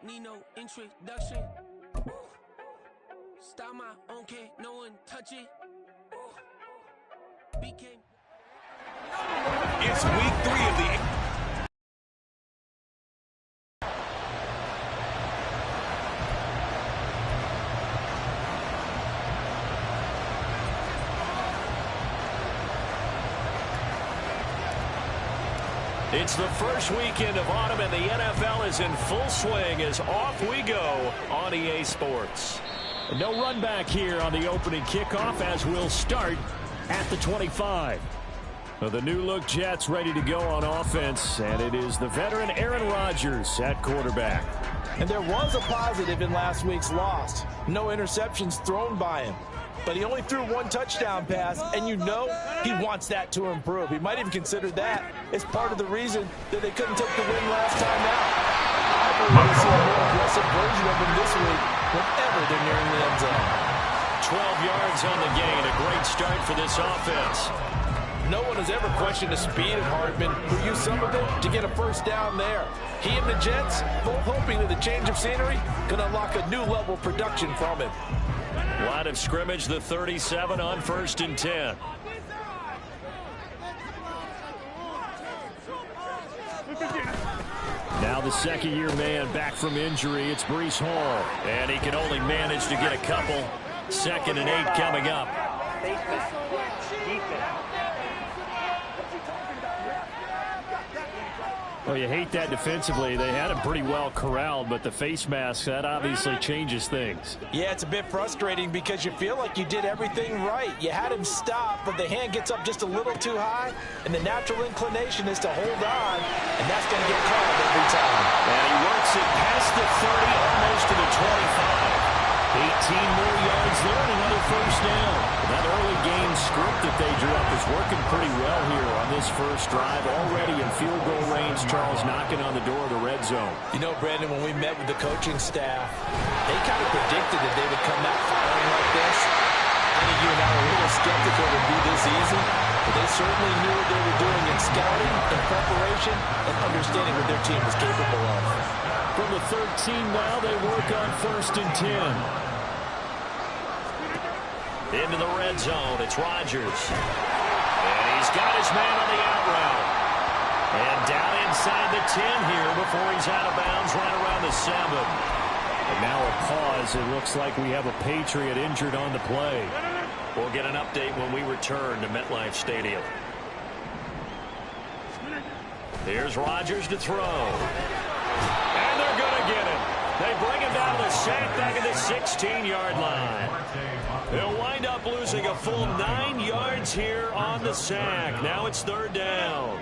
Need no introduction. Style my own kid, no one touch it. Became. It's week 3 of the. It's the first weekend of autumn, and the NFL is in full swing as off we go on EA Sports. No run back here on the opening kickoff as we'll start at the 25. The new-look Jets ready to go on offense, and it is the veteran Aaron Rodgers at quarterback. And there was a positive in last week's loss. No interceptions thrown by him. But he only threw 1 touchdown pass, and you know he wants that to improve. He might even consider that as part of the reason that they couldn't take the win last time out. I believe we'll see a more aggressive version of him this week whenever they're nearing the end zone. 12 yards on the gain, a great start for this offense. No one has ever questioned the speed of Hardman, who used some of it to get a first down there. He and the Jets both hoping that the change of scenery can unlock a new level of production from him. Line of scrimmage, the 37 on 1st and 10. Now the second-year man back from injury. It's Breece Hall, and he can only manage to get a couple. 2nd and 8 coming up. Well, you hate that defensively. They had him pretty well corralled, but the face mask, that obviously changes things. Yeah, it's a bit frustrating because you feel like you did everything right. You had him stop, but the hand gets up just a little too high, and the natural inclination is to hold on, and that's going to get called every time. And he works it past the 30, almost to the 25. 18 more yards there and another first down. That early game script that they drew up is working pretty well here on this first drive. Already in field goal range, Charles knocking on the door of the red zone. You know, Brandon, when we met with the coaching staff, they kind of predicted that they would come out firing like this. I think you and I were a little skeptical it would be this easy, but they certainly knew what they were doing in scouting, in preparation, and understanding what their team was capable of. From the 13 now, they work on 1st and 10. Into the red zone, it's Rodgers. And he's got his man on the out route. And down inside the 10 here before he's out of bounds right around the 7. And now a pause. It looks like we have a Patriot injured on the play. We'll get an update when we return to MetLife Stadium. Here's Rodgers to throw. And they're going to get him. They bring him down to the sack back at the 16-yard line. They'll wind up losing a full 9 yards here on the sack. Now it's 3rd down.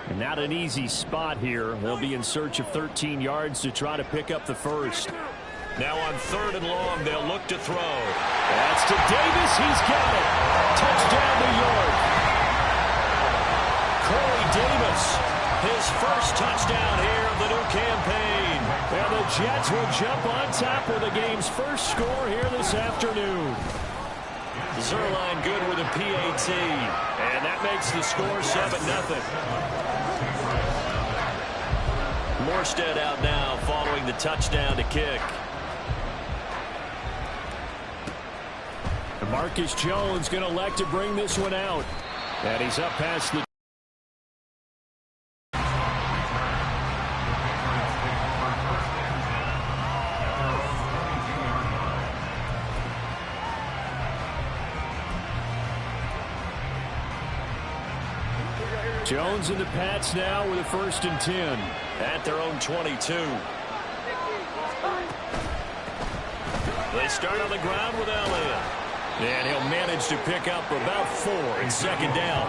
And not an easy spot here. They'll be in search of 13 yards to try to pick up the first. Now on 3rd and long, they'll look to throw. That's to Davis. He's got it. Touchdown, New York. Corey Davis, his first touchdown here of the new campaign. And the Jets will jump on top with the game's first score here this afternoon. Zerline good with a PAT. And that makes the score 7-0. Morstead out now following the touchdown to kick. Marcus Jones going to elect to bring this one out. And he's up past the Jones and the Pats now with a 1st and 10 at their own 22. They start on the ground with Elliott. And he'll manage to pick up about 4 in 2nd down.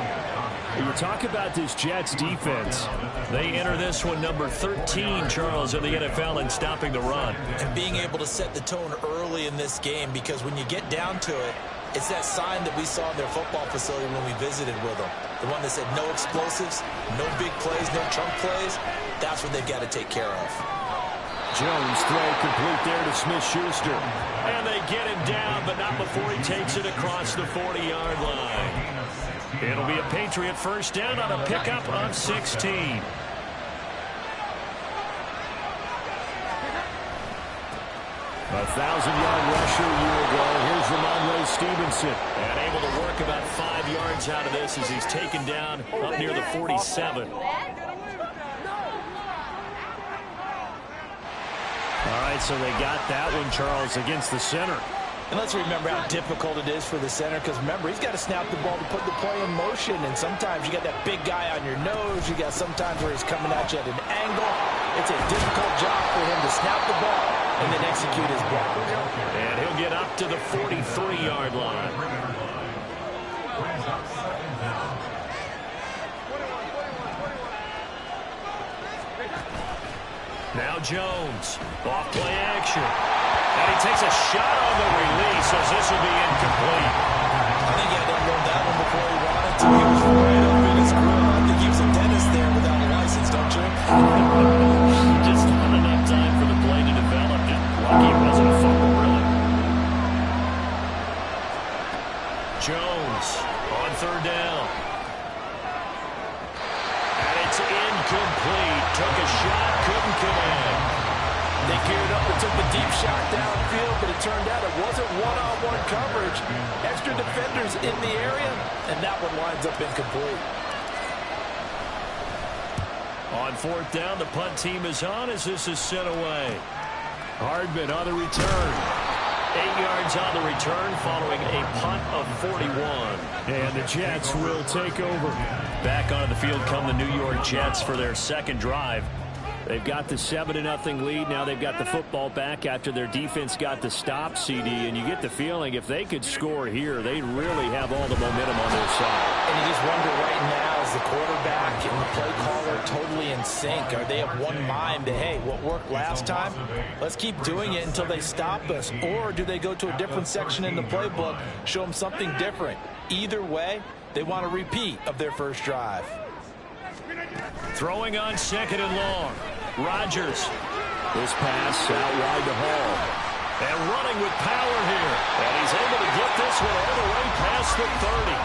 You talk about this Jets defense. They enter this one number 13, Charles, in the NFL in stopping the run. And being able to set the tone early in this game, because when you get down to it, it's that sign that we saw in their football facility when we visited with them. The one that said no explosives, no big plays, no chunk plays. That's what they've got to take care of. Jones throw complete there to Smith-Schuster. And they get him down, but not before he takes it across the 40-yard line. It'll be a Patriot first down on a pickup of 16. 1,000-yard rusher a year ago. Here's Ramondre Stevenson. And able to work about 5 yards out of this as he's taken down up near the 47. All right, so they got that one, Charles, against the center. And let's remember how difficult it is for the center, because remember, he's got to snap the ball to put the play in motion, and sometimes you got that big guy on your nose. You got sometimes where he's coming at you at an angle. It's a difficult job for him to snap the ball and then execute his block. And he'll get up to the 43-yard line. Now Jones, off play action. And he takes a shot on the release as this will be incomplete. I think he had to run that one before he wanted to. He was right up in his grill. I think he was a dentist there without a license, don't you? Just not enough time for the play to develop. Just lucky it wasn't a fumble, really. Jones on third down. And it's incomplete. Took a shot, couldn't connect. They geared up and took the deep shot downfield, but it turned out it wasn't one-on-one coverage. Extra defenders in the area, and that one winds up incomplete. On fourth down, the punt team is on as this is sent away. Hardman on the return. 8 yards on the return following a punt of 41. And the Jets will take over. Back onto the field come the New York Jets for their second drive. They've got the 7-0 lead. Now they've got the football back after their defense got the stop, CD. And you get the feeling if they could score here, they'd really have all the momentum on their side. And you just wonder right now, is the quarterback and the play caller totally in sync? Are they of one mind that, hey, what worked last time, let's keep doing it until they stop us? Or do they go to a different section in the playbook, show them something different? Either way, they want a repeat of their first drive. Throwing on second and long. Rodgers. This pass out wide to Hall. And running with power here. And he's able to get this one all the way past the 30.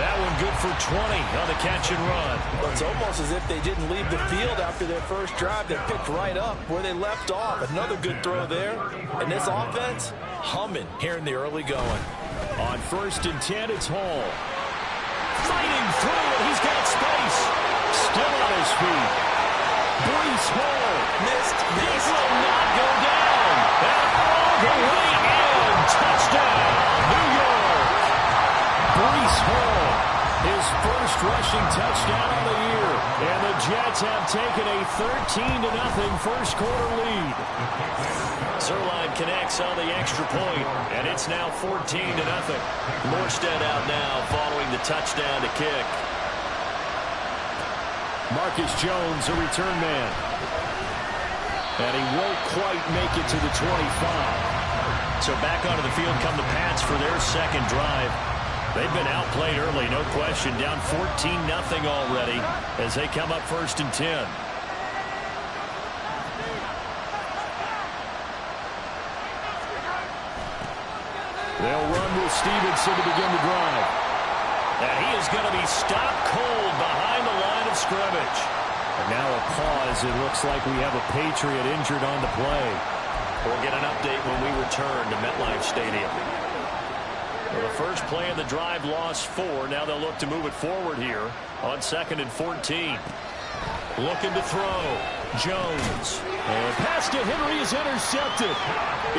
That one good for 20 on the catch and run. Well, it's almost as if they didn't leave the field after their first drive. They picked right up where they left off. Another good throw there. And this offense, humming here in the early going. On 1st and 10, it's Hall. Fighting through, and he's got space. Still on his feet. Breece Hall. Missed. This will not go down. And all the way in. Touchdown, New York. Breece Hall, his first rushing touchdown of the year. And the Jets have taken a 13-0 first quarter lead. Zerline connects on the extra point, and it's now 14-0. Morstead out now following the touchdown to kick. Marcus Jones, a return man. And he won't quite make it to the 25. So back onto the field come the Pats for their second drive. They've been outplayed early, no question. Down 14-0 already as they come up 1st and 10. They'll run with Stevenson to begin the drive. And he is going to be stopped cold behind the line of scrimmage. And now a pause. It looks like we have a Patriot injured on the play. We'll get an update when we return to MetLife Stadium. Well, the first play of the drive lost 4. Now they'll look to move it forward here on 2nd and 14. Looking to throw. Jones. And pass to Henry is intercepted.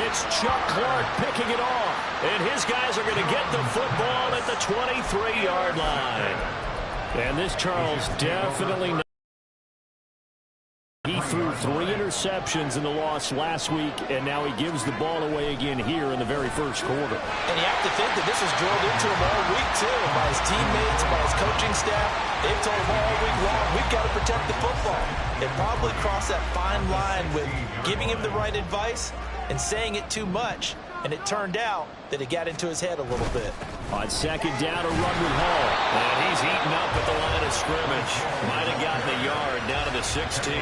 It's Chuck Clark picking it off. And his guys are going to get the football at the 23-yard line. And this Charles definitely not. He threw 3 interceptions in the loss last week, and now he gives the ball away again here in the very first quarter. And you have to think that this was drilled into him all week, too, by his teammates, by his coaching staff. They've told him all week long, we've got to protect the football. They probably crossed that fine line with giving him the right advice and saying it too much. And it turned out that it got into his head a little bit. On second down, a run with Hall. And he's eaten up at the line of scrimmage. Might have gotten a yard down to the 16.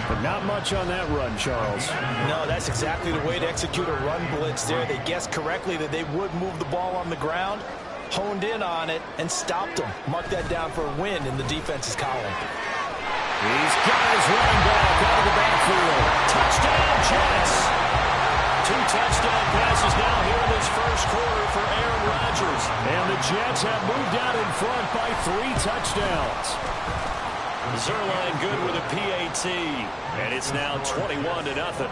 But not much on that run, Charles. No, that's exactly the way to execute a run blitz there. They guessed correctly that they would move the ball on the ground, honed in on it, and stopped them. Mark that down for a win in the defense's column. These guys running back out of the backfield. Touchdown, Jets. 2 touchdown passes now here in this first quarter for Aaron Rodgers. And the Jets have moved out in front by 3 touchdowns. Zerline good with a PAT, and it's now 21-0.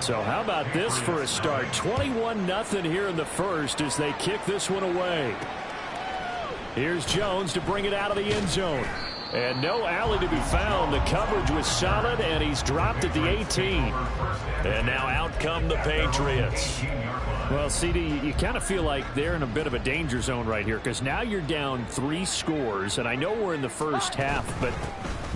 So how about this for a start? 21-0 here in the first as they kick this one away. Here's Jones to bring it out of the end zone. And no alley to be found. The coverage was solid, and he's dropped at the 18. And now out come the Patriots. Well, CD, you kind of feel like they're in a bit of a danger zone right here because now you're down 3 scores, and I know we're in the first half, but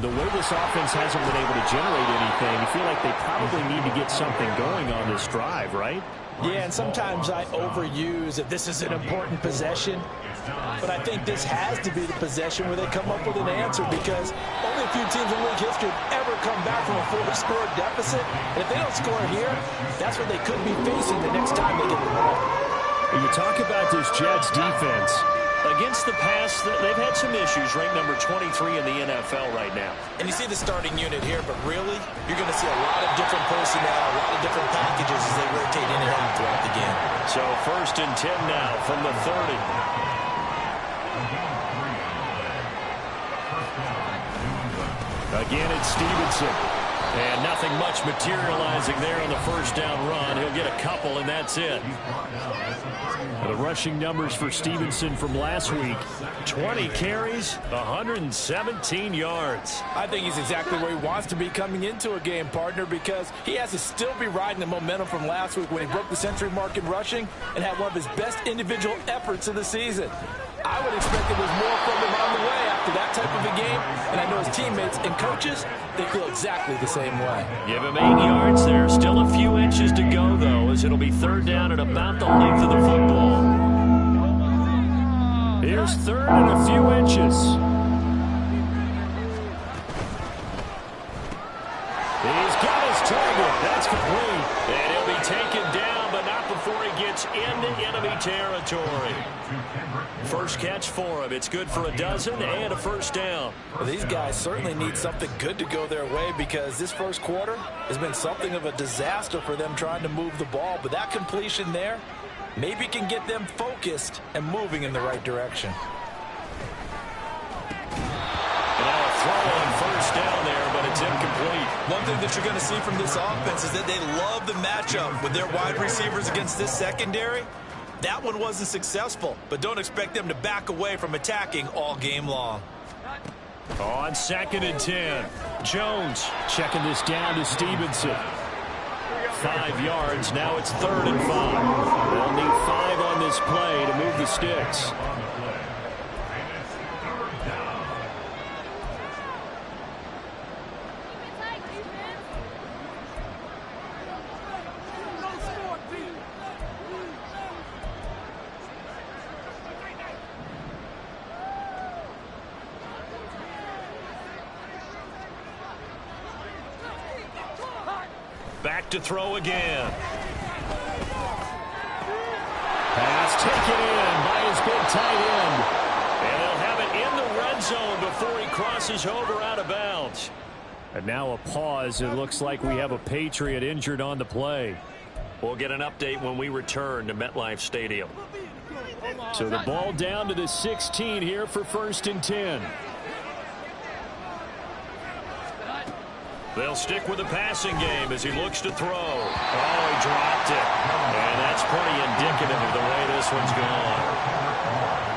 the way this offense hasn't been able to generate anything, you feel like they probably need to get something going on this drive, right? Yeah, and sometimes I overuse if this is an important possession. But I think this has to be the possession where they come up with an answer because only a few teams in league history have ever come back from a 4-score deficit. And if they don't score here, that's what they could be facing the next time they get the ball. You talk about this Jets defense. Against the pass, they've had some issues, ranked number 23 in the NFL right now. And you see the starting unit here, but really, you're going to see a lot of different personnel, a lot of different packages as they rotate in and out throughout the game. So 1st and 10 now from the 30. Again, it's Stevenson. And nothing much materializing there on the first down run. He'll get a couple, and that's it. The rushing numbers for Stevenson from last week. 20 carries, 117 yards. I think he's exactly where he wants to be coming into a game, partner, because he has to still be riding the momentum from last week when he broke the century mark in rushing and had one of his best individual efforts of the season. I would expect there was more from him on the way after that type of a game, and I know his teammates and coaches, they feel exactly the same way. Give him 8 yards there. Still a few inches to go, though, as it'll be 3rd down at about the length of the football. Here's 3rd and a few inches. He's got his target. That's complete. And he'll be taken down, but not before he gets into enemy territory. First catch for him. It's good for a dozen and a 1st down. Well, these guys certainly need something good to go their way because this first quarter has been something of a disaster for them trying to move the ball. But that completion there maybe can get them focused and moving in the right direction. And now a throw on 1st down there, but it's incomplete. One thing that you're going to see from this offense is that they love the matchup with their wide receivers against this secondary. That one wasn't successful, but don't expect them to back away from attacking all game long. On 2nd and 10, Jones checking this down to Stevenson. 5 yards, now it's 3rd and 5. They'll need 5 on this play to move the sticks. Back to throw again. Pass taken in by his big tight end. And they'll have it in the red zone before he crosses over out of bounds. And now a pause. It looks like we have a Patriot injured on the play. We'll get an update when we return to MetLife Stadium. So the ball down to the 16 here for 1st and 10. They'll stick with the passing game as he looks to throw. Oh, he dropped it. And that's pretty indicative of the way this one's gone.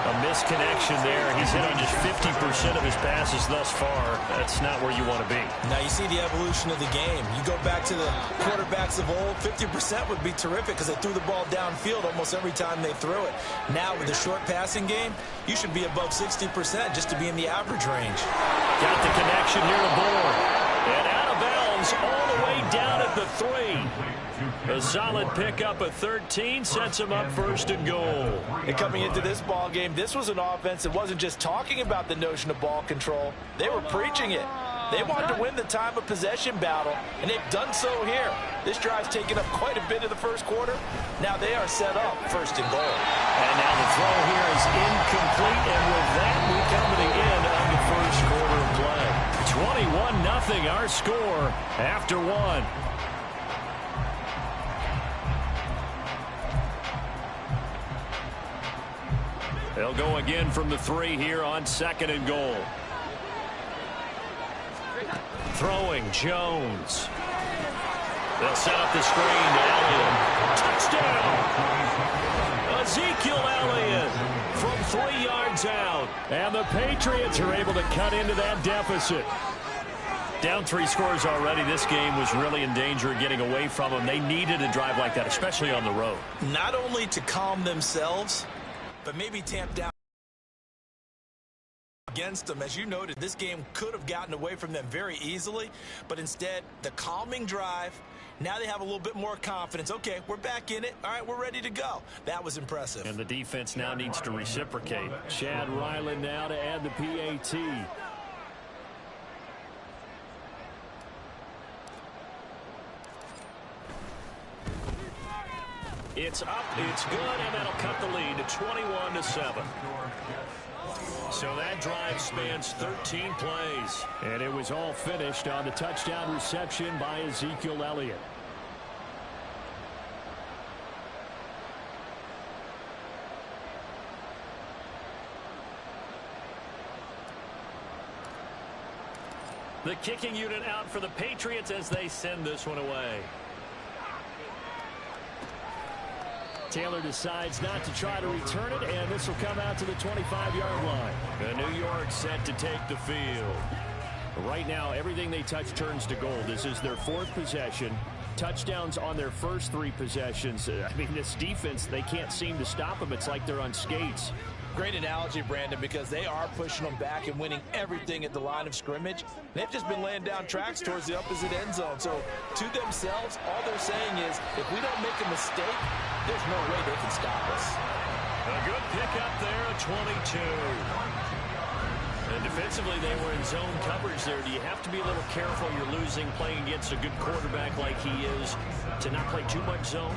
A misconnection there. He's hit on just 50% of his passes thus far. That's not where you want to be. Now you see the evolution of the game. You go back to the quarterbacks of old, 50% would be terrific because they threw the ball downfield almost every time they threw it. Now with the short passing game, you should be above 60% just to be in the average range. Got the connection here to Bourne. And out of bounds all the way down at the 3. A solid pickup of 13 sets him up 1st and goal. And coming into this ball game, this was an offense that wasn't just talking about the notion of ball control. They were preaching it. They wanted to win the time of possession battle, and they've done so here. This drive's taken up quite a bit of the first quarter. Now they are set up 1st and goal. And now the throw here is incomplete, and with that, we come to the end of the first quarter of play. 21-0 our score after 1. They'll go again from the 3 here on 2nd and goal. Throwing Jones. They'll set up the screen to Elliott. Touchdown! Ezekiel Elliott from 3 yards out. And the Patriots are able to cut into that deficit. Down 3 scores already. This game was really in danger of getting away from them. They needed a drive like that, especially on the road. Not only to calm themselves, but maybe tamp down against them. As you noted, this game could have gotten away from them very easily, but instead, the calming drive, now they have a little bit more confidence. Okay, we're back in it. All right, we're ready to go. That was impressive. And the defense now needs to reciprocate. Chad Ryland now to add the PAT. It's up, it's good, and that'll cut the lead to 21-7. So that drive spans 13 plays. And it was all finished on the touchdown reception by Ezekiel Elliott. The kicking unit out for the Patriots as they send this one away. Taylor decides not to try to return it, and this will come out to the 25-yard line. The New York set to take the field. Right now, everything they touch turns to gold. This is their 4th possession. Touchdowns on their first 3 possessions. I mean, this defense, they can't seem to stop them. It's like they're on skates. Great analogy, Brandon, because they are pushing them back and winning everything at the line of scrimmage. They've just been laying down tracks towards the opposite end zone. So to themselves, all they're saying is, if we don't make a mistake, there's no way they can stop us. A good pickup there at 22. And defensively, they were in zone coverage there. Do you have to be a little careful? You're losing, playing against a good quarterback like he is, to not play too much zone?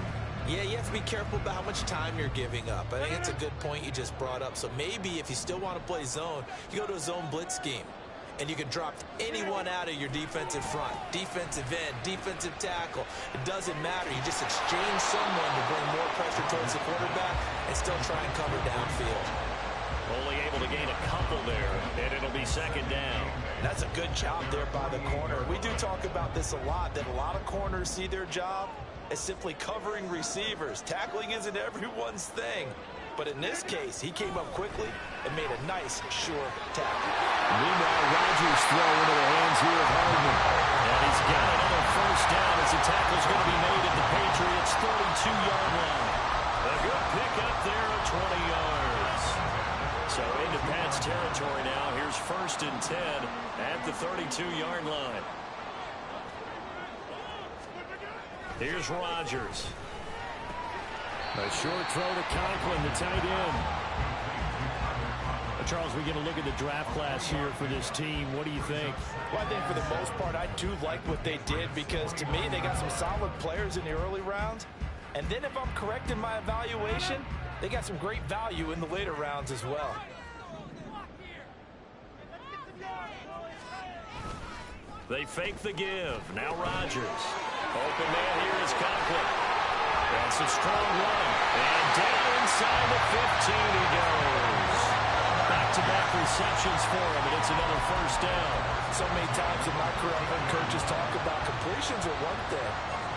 Yeah, you have to be careful about how much time you're giving up. I think it's a good point you just brought up. So maybe if you still want to play zone, you go to a zone blitz scheme. And you can drop anyone out of your defensive front. Defensive end, defensive tackle. It doesn't matter. You just exchange someone to bring more pressure towards the quarterback and still try and cover downfield. Only able to gain a couple there, and it'll be 2nd down. That's a good job there by the corner. We do talk about this a lot, that a lot of corners see their job as simply covering receivers. Tackling isn't everyone's thing. But in this case, he came up quickly and made a nice, sure tackle. Meanwhile, Rodgers throw into the hands here of Hardman. And he's got another 1st down as the tackle's going to be made at the Patriots' 32-yard line. A good pickup there at 20 yards. So into Pat's territory now. Here's 1st and 10 at the 32-yard line. Here's Rodgers. A short throw to Conklin, the tight end. Charles, we get a look at the draft class here for this team. What do you think? Well, I think for the most part, I do like what they did because, to me, they got some solid players in the early rounds. And then if I'm correct in my evaluation, they got some great value in the later rounds as well. They fake the give. Now Rodgers. Open man here is Conklin. That's a strong run. And down inside the 15 he goes. Back-to-back receptions for him, and it's another 1st down. So many times in my career, I've heard coaches talk about completions are one thing.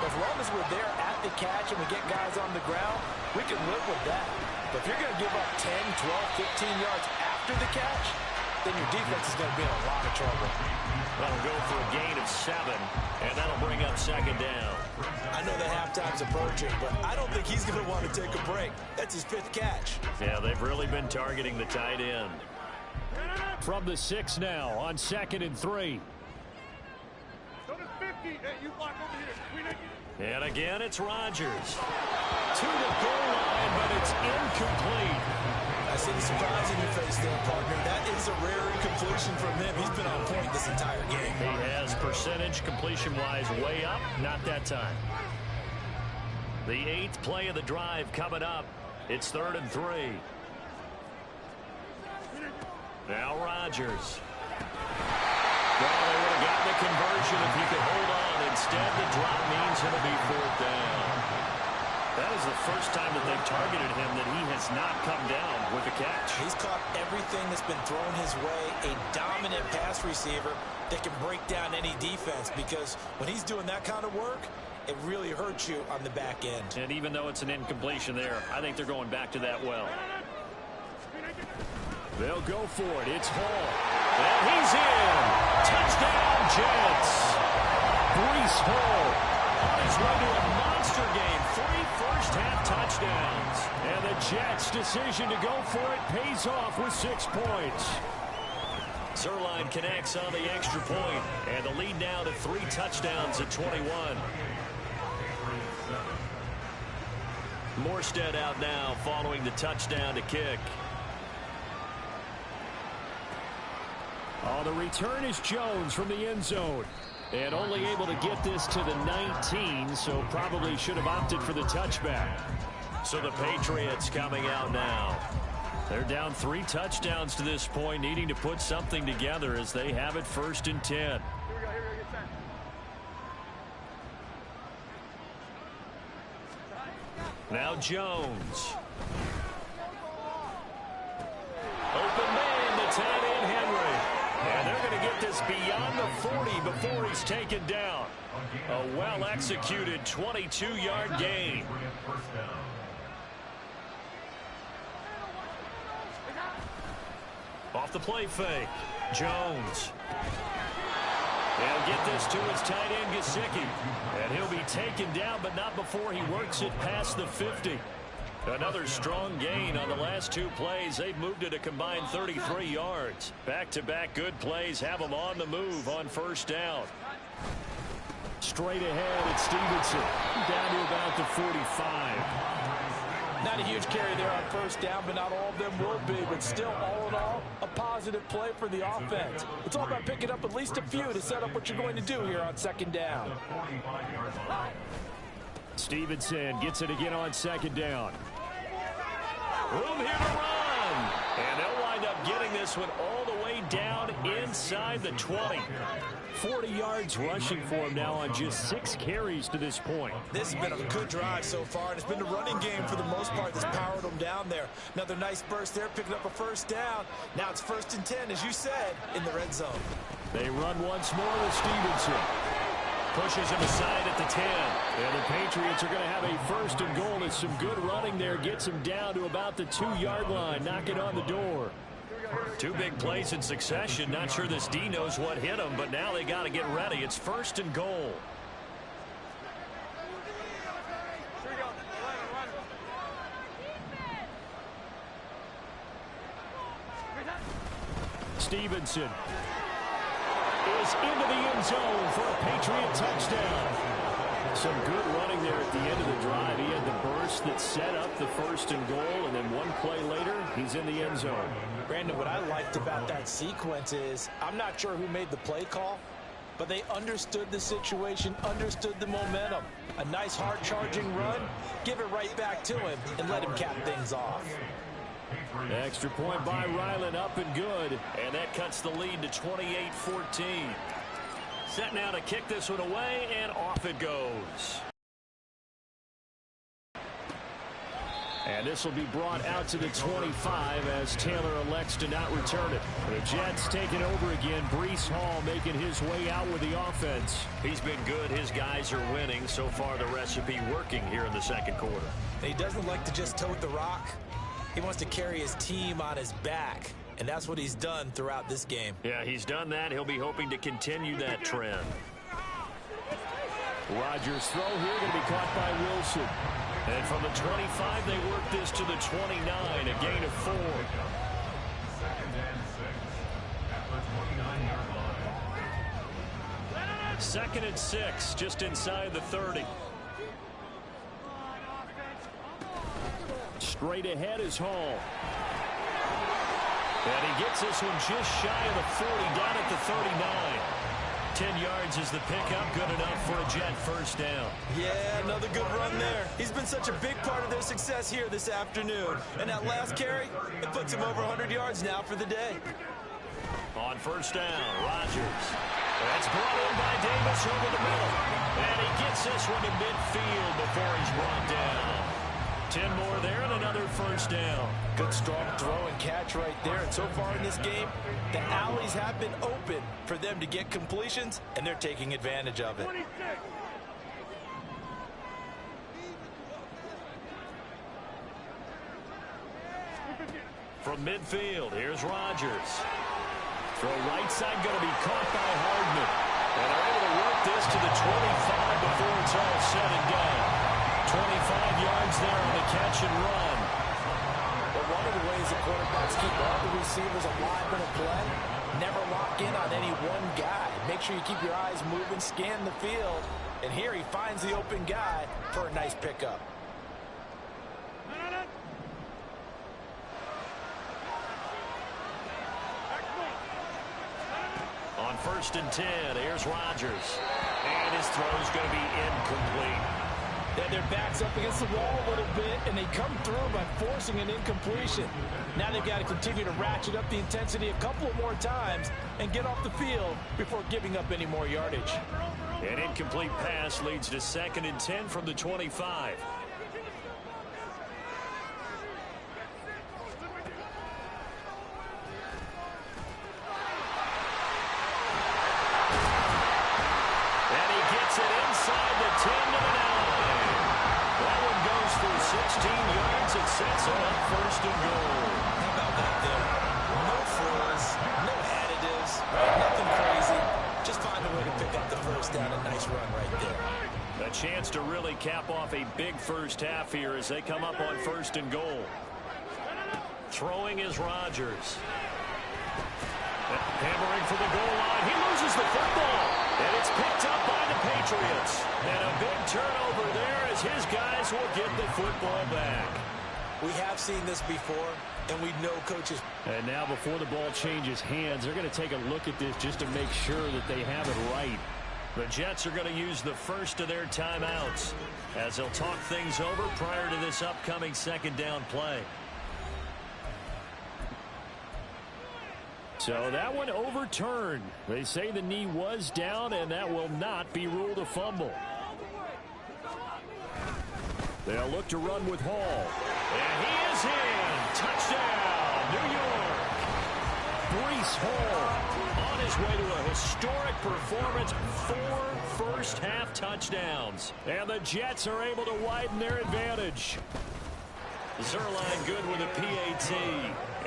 As long as we're there at the catch and we get guys on the ground, we can live with that. But if you're going to give up 10, 12, 15 yards after the catch, then your defense is going to be in a lot of trouble. That'll go for a gain of 7, and that'll bring up 2nd down. I know the halftime's approaching, but I don't think he's going to want to take a break. That's his 5th catch. Yeah, they've really been targeting the tight end. From the 6 now on 2nd and 3. And again, it's Rodgers. To the goal line, but it's incomplete. I see the surprise in your face there, partner. That is a rare incompletion from him. He's been on point this entire game. He has percentage completion-wise way up. Not that time. The 8th play of the drive coming up. It's 3rd and 3. Now Rodgers. Well, they would have gotten the conversion if he could hold on. Instead, the drop means it'll be 4th down. That is the first time that they've targeted him that he has not come down with a catch. He's caught everything that's been thrown his way. A dominant pass receiver that can break down any defense, because when he's doing that kind of work, it really hurts you on the back end. And even though it's an incompletion there, I think they're going back to that well. They'll go for it. It's Hall. And he's in. Touchdown, Jets. Breece Hall on his way to a monster game. 3 first-half touchdowns. And the Jets' decision to go for it pays off with 6 points. Zerline connects on the extra point, and the lead now to 3 touchdowns at 21. Morstead out now following the touchdown to kick. Oh, the return is Jones from the end zone. And only able to get this to the 19, so probably should have opted for the touchback. So the Patriots coming out now. They're down 3 touchdowns to this point, needing to put something together as they have it 1st and 10. Now Jones. Open man, the tight end Henry. And they're going to get this beyond the 40 before he's taken down. A well-executed 22-yard gain. Off the play fake. Jones. They'll get this to his tight end, Gesicki. And he'll be taken down, but not before he works it past the 50. Another strong gain on the last 2 plays. They've moved it a combined 33 yards. Back-to-back good plays have them on the move on 1st down. Straight ahead, it's Stevenson. Down to about the 45. Not a huge carry there on 1st down, but not all of them will be. But still, all in all, a positive play for the offense. It's all about picking up at least a few to set up what you're going to do here on 2nd down. Stevenson gets it again on 2nd down. Room here to run. And they'll wind up getting this one all the way down inside the 20. 40 yards rushing for him now on just 6 carries to this point. This has been a good drive so far, and it's been the running game for the most part that's powered them down there. Another nice burst there, picking up a 1st down. Now it's 1st and 10, as you said, in the red zone. They run once more with Stevenson. Pushes him aside at the 10. And the Patriots are going to have a 1st and goal. It's some good running there. Gets him down to about the 2-yard line. Knocking on the door. 2 big plays in succession. Not sure this D knows what hit him, but now they got to get ready. It's 1st and goal. Stevenson is into the end zone for a Patriot touchdown. Some good running there at the end of the drive. He had the burst that set up the 1st and goal, and then 1 play later, he's in the end zone. Brandon, what I liked about that sequence is, I'm not sure who made the play call, but they understood the situation, understood the momentum. A nice hard-charging run, give it right back to him, and let him cap things off. Extra point by Ryland, up and good. And that cuts the lead to 28-14. Set now to kick this one away, and off it goes. And this will be brought out to the 25 as Taylor elects to not return it. The Jets taking over again. Breece Hall making his way out with the offense. He's been good. His guys are winning. So far, the recipe working here in the 2nd quarter. He doesn't like to just tote the rock. He wants to carry his team on his back, and that's what he's done throughout this game. Yeah, he's done that. He'll be hoping to continue that trend. Rodgers' throw here going to be caught by Wilson. And from the 25, they work this to the 29, a gain of 4. 2nd and 6, just inside the 30. Straight ahead is Hall. And he gets this one just shy of the 40, down at the 39. 10 yards is the pickup, good enough for a Jet 1st down. Yeah, another good run there. He's been such a big part of their success here this afternoon. And that last carry, it puts him over 100 yards now for the day. On 1st down, Rodgers. That's brought in by Davis over the middle. And he gets this one to midfield before he's brought down. 10 more there and another first down. Good strong throw and catch right there. And so far in this game, the alleys have been open for them to get completions, and they're taking advantage of it. From midfield, here's Rodgers. Throw right side going to be caught by Hardman. And they're able to work this to the 25 before it's all said and done. 25 yards there on the catch and run. Well, one of the ways the quarterbacks keep all the receivers alive in a play, never lock in on any one guy. Make sure you keep your eyes moving, scan the field. And here he finds the open guy for a nice pickup. On 1st and 10, here's Rodgers. And his throw's going to be incomplete. Yeah, their back's up against the wall a little bit, and they come through by forcing an incompletion. Now they've got to continue to ratchet up the intensity a couple of more times and get off the field before giving up any more yardage. An incomplete pass leads to 2nd and 10 from the 25. And he gets it inside the 10 to the 9. That one goes for 16 yards. It sets him up 1st and goal. How about that there? No frills, no additives, right? Nothing crazy. Just find a way to pick up the first down. A nice run right there. A chance to really cap off a big first half here as they come up on 1st and goal. Throwing is Rodgers. Hammering for the goal line. He loses the football. And it's picked up by the Patriots. And a big turnover there as his guys will get the football back. We have seen this before, and we know coaches. And now before the ball changes hands, they're going to take a look at this just to make sure that they have it right. The Jets are going to use the first of their timeouts as they'll talk things over prior to this upcoming 2nd down play. So that one overturned. They say the knee was down, and that will not be ruled a fumble. They'll look to run with Hall. And he is in. Touchdown, New York. Breece Hall on his way to a historic performance. 4 first-half touchdowns. And the Jets are able to widen their advantage. Zerline good with a PAT.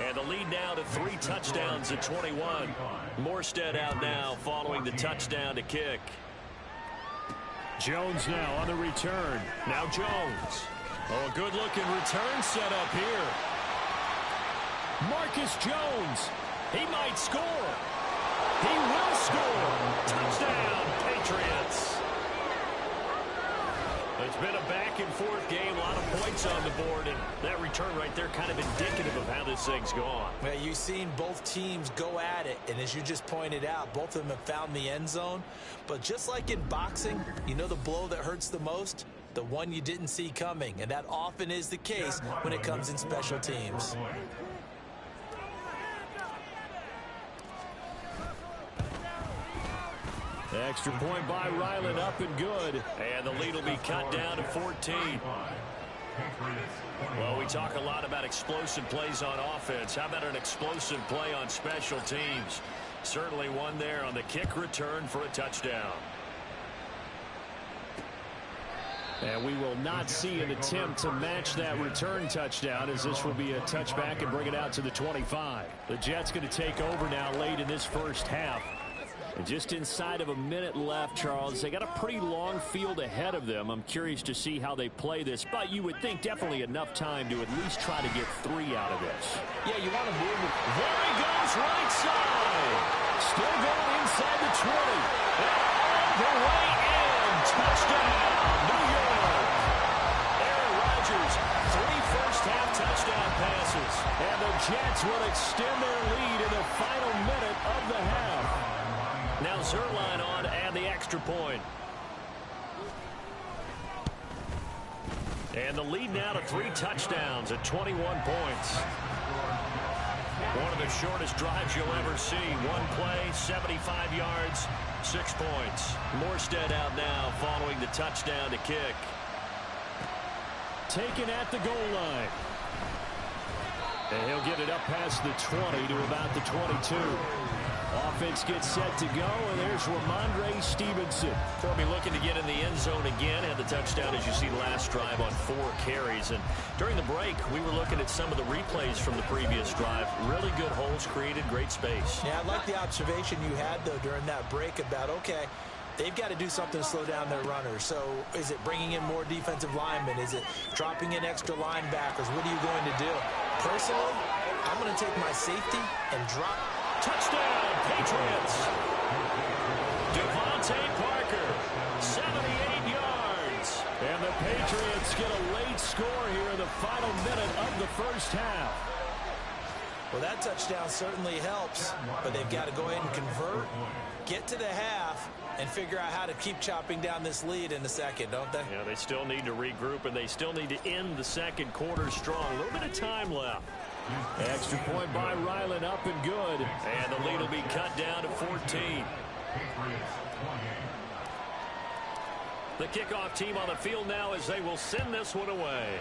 And the lead now to 3 touchdowns at 21. Morstead out now following the touchdown to kick. Jones now on the return. Now Jones. Oh, a good-looking return set up here. Marcus Jones. He might score. He will score. Touchdown, Patriots. It's been a back-and-forth game, a lot of points on the board, and that return right there kind of indicative of how this thing's gone. Well, you've seen both teams go at it, and as you just pointed out, both of them have found the end zone. But just like in boxing, you know the blow that hurts the most? The one you didn't see coming, and that often is the case when it comes in special teams. Extra point by Ryland, up and good. And the lead will be cut down to 14. Well, we talk a lot about explosive plays on offense. How about an explosive play on special teams? Certainly one there on the kick return for a touchdown. And we will not see an attempt to match that return touchdown, as this will be a touchback and bring it out to the 25. The Jets going to take over now late in this first half. And just inside of a minute left, Charles. They got a pretty long field ahead of them. I'm curious to see how they play this, but you would think definitely enough time to at least try to get 3 out of this. Yeah, you want to move it. There he goes, right side. Still going inside the 20. And all the way in. Touchdown, New York. Aaron Rodgers, 3 first-half touchdown passes. And the Jets will extend their lead in the final minute of the half. Now Zerline on and the extra point. And the lead now to 3 touchdowns at 21 points. One of the shortest drives you'll ever see. 1 play, play, 75 yards, 6 points. Morstead out now following the touchdown to kick. Taken at the goal line. And he'll get it up past the 20 to about the 22. Offense gets set to go, and there's Ramondre Stevenson. They'll be looking to get in the end zone again. Had the touchdown, as you see, last drive on 4 carries. And during the break, we were looking at some of the replays from the previous drive. Really good holes created, great space. Yeah, I like the observation you had, though, during that break about, okay, they've got to do something to slow down their runners. So is it bringing in more defensive linemen? Is it dropping in extra linebackers? What are you going to do? Personally, I'm going to take my safety and drop. Touchdown, Patriots. Devontae Parker, 78 yards. And the Patriots get a late score here in the final minute of the first half. Well, that touchdown certainly helps, but they've got to go ahead and convert, get to the half, and figure out how to keep chopping down this lead in the second, don't they? Yeah, they still need to regroup, and they still need to end the second quarter strong. A little bit of time left. Extra point by Ryland, up and good. And the lead will be cut down to 14. The kickoff team on the field now as they will send this one away.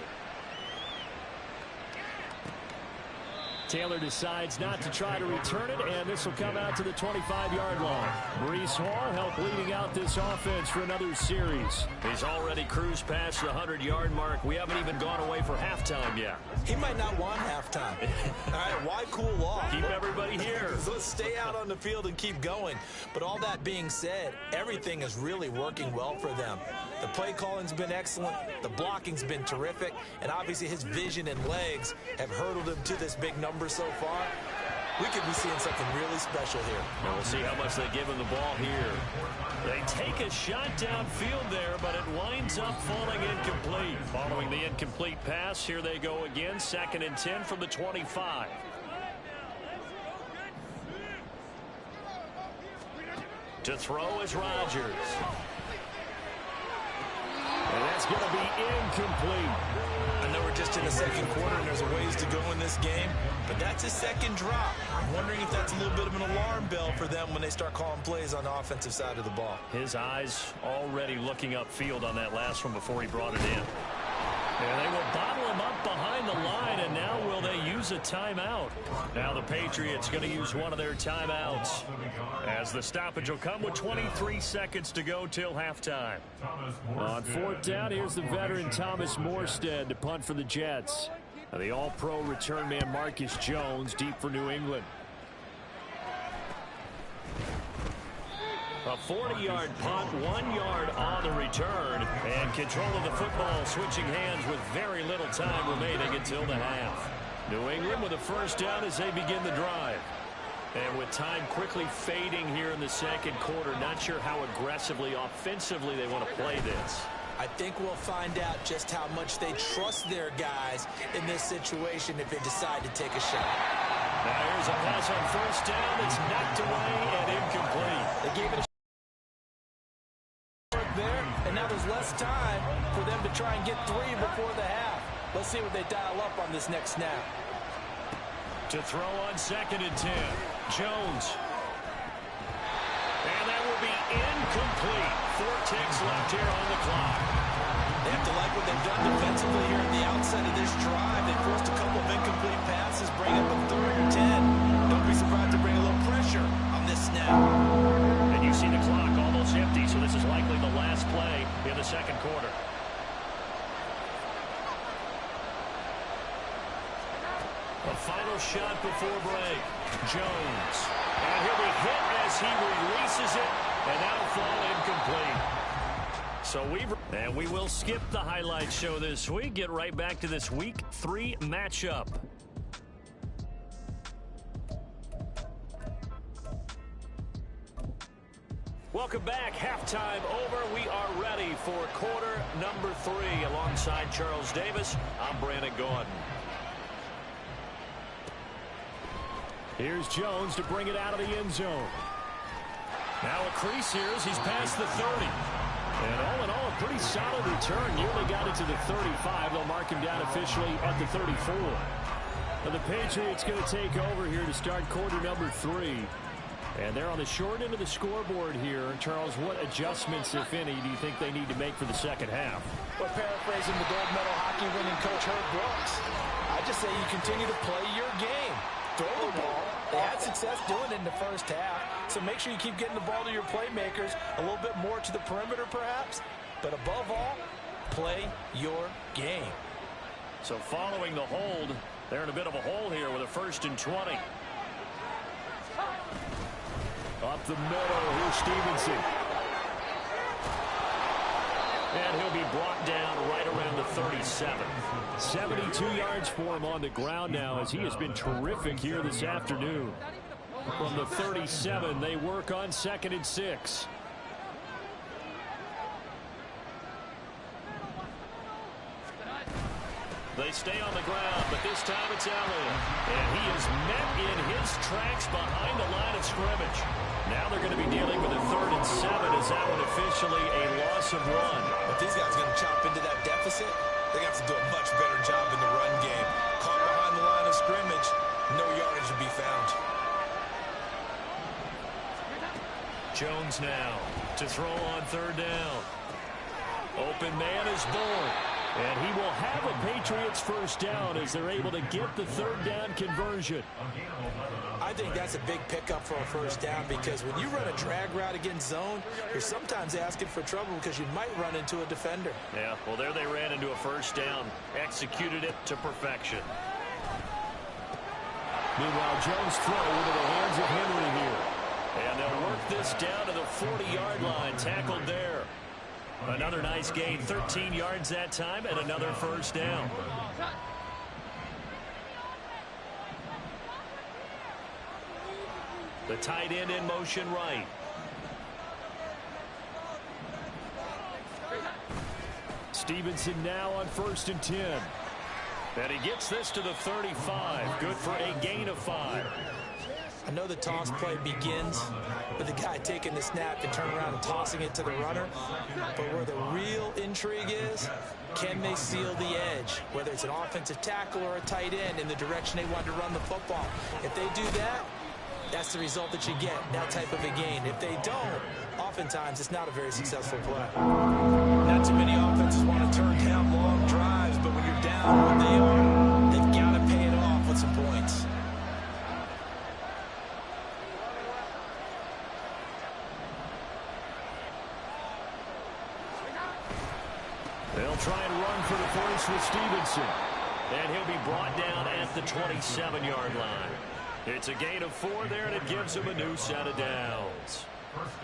Taylor decides not to try to return it, and this will come out to the 25-yard line. Breece Hall helped leading out this offense for another series. He's already cruised past the 100-yard mark. We haven't even gone away for halftime yet. He might not want halftime. All right, why cool off? Keep everybody here. So let's stay out on the field and keep going. But all that being said, everything is really working well for them. The play calling's been excellent. The blocking's been terrific. And obviously his vision and legs have hurdled him to this big number so far. We could be seeing something really special here. And we'll see how much they give him the ball here. They take a shot downfield there, but it winds up falling incomplete. Following the incomplete pass, here they go again. 2nd and 10 from the 25. To throw is Rodgers. And that's going to be incomplete. I know we're just in the second quarter and there's a ways to go in this game, but that's his second drop. I'm wondering if that's a little bit of an alarm bell for them when they start calling plays on the offensive side of the ball. His eyes already looking upfield on that last one before he brought it in. And they will bottle him up behind the line, and now will they use a timeout? Now the Patriots going to use one of their timeouts, as the stoppage will come with 23 seconds to go till halftime. On 4th down, here's the veteran Thomas Morstead to punt for the Jets. Now the all-pro return man Marcus Jones deep for New England. A 40-yard punt, 1 yard on the return, and control of the football switching hands with very little time remaining until the half. New England with a first down as they begin the drive. And with time quickly fading here in the second quarter, not sure how aggressively, offensively they want to play this. I think we'll find out just how much they trust their guys in this situation if they decide to take a shot. Now here's a pass on first down. It's knocked away and incomplete. They gave it a there, and now there's less time for them to try and get 3 before the half. Let's see what they dial up on this next snap. To throw on 2nd and 10, Jones. And that will be incomplete. 4 ticks left here on the clock. They have to like what they've done defensively here at the outset of this drive. They forced a couple of incomplete passes, bring up a 3rd and 10. Don't be surprised to bring a little pressure on this snap. And you see the clock almost empty, so this is likely the last play in the second quarter. A final shot before break. Jones. And he'll be hit as he releases it, and that'll fall incomplete. So we will skip the highlight show this week. Get right back to this Week 3 matchup. Welcome back. Halftime over. We are ready for quarter number 3. Alongside Charles Davis, I'm Brandon Gordon. Here's Jones to bring it out of the end zone. Now a crease here as he's past the 30. And all in all, a pretty solid return. Nearly got it to the 35. They'll mark him down officially at the 34. Now the Patriots going to take over here to start quarter number 3. And they're on the short end of the scoreboard here. Charles, what adjustments, if any, do you think they need to make for the second half? Well, paraphrasing the gold medal hockey winning coach Herb Brooks, I just say you continue to play your game. Throw the ball. They had success doing it in the first half, so make sure you keep getting the ball to your playmakers, a little bit more to the perimeter perhaps, but above all, play your game. So following the hold, they're in a bit of a hole here with a 1st and 20. Up the middle, here's Stevenson. And he'll be brought down right around the 37. 72 yards for him on the ground now, as he has been terrific here this afternoon. From the 37, they work on 2nd and 6. They stay on the ground, but this time it's Elliott. And he is met in his tracks behind the line of scrimmage. Now they're going to be dealing with a 3rd and 7 as that one officially a loss of 1. If these guys are going to chop into that deficit, they got to do a much better job in the run game. Caught behind the line of scrimmage, no yardage to be found. Jones now to throw on 3rd down. Open man is born. And he will have a Patriots 1st down as they're able to get the 3rd down conversion. I think that's a big pickup for a 1st down, because when you run a drag route against zone, you're sometimes asking for trouble because you might run into a defender. Yeah, well, there they ran into a 1st down, executed it to perfection. Meanwhile, Jones throw into the hands of Henry here. And they'll work this down to the 40-yard line, tackled there. Another nice gain, 13 yards that time, and another 1st down. The tight end in motion right. Stevenson now on 1st and 10. And he gets this to the 35. Good for a gain of 5. I know the toss play begins with the guy taking the snap and turning around and tossing it to the runner. But where the real intrigue is, can they seal the edge? Whether it's an offensive tackle or a tight end in the direction they want to run the football. If they do that, that's the result that you get, that type of a gain. If they don't, oftentimes it's not a very successful play. Not too many offenses want to turn down long drives, but when you're down what they are, they've got to pay it off with some points. They'll try and run for the 1st with Stevenson. And he'll be brought down at the 27-yard line. It's a gain of 4 there, and it gives him a new set of downs.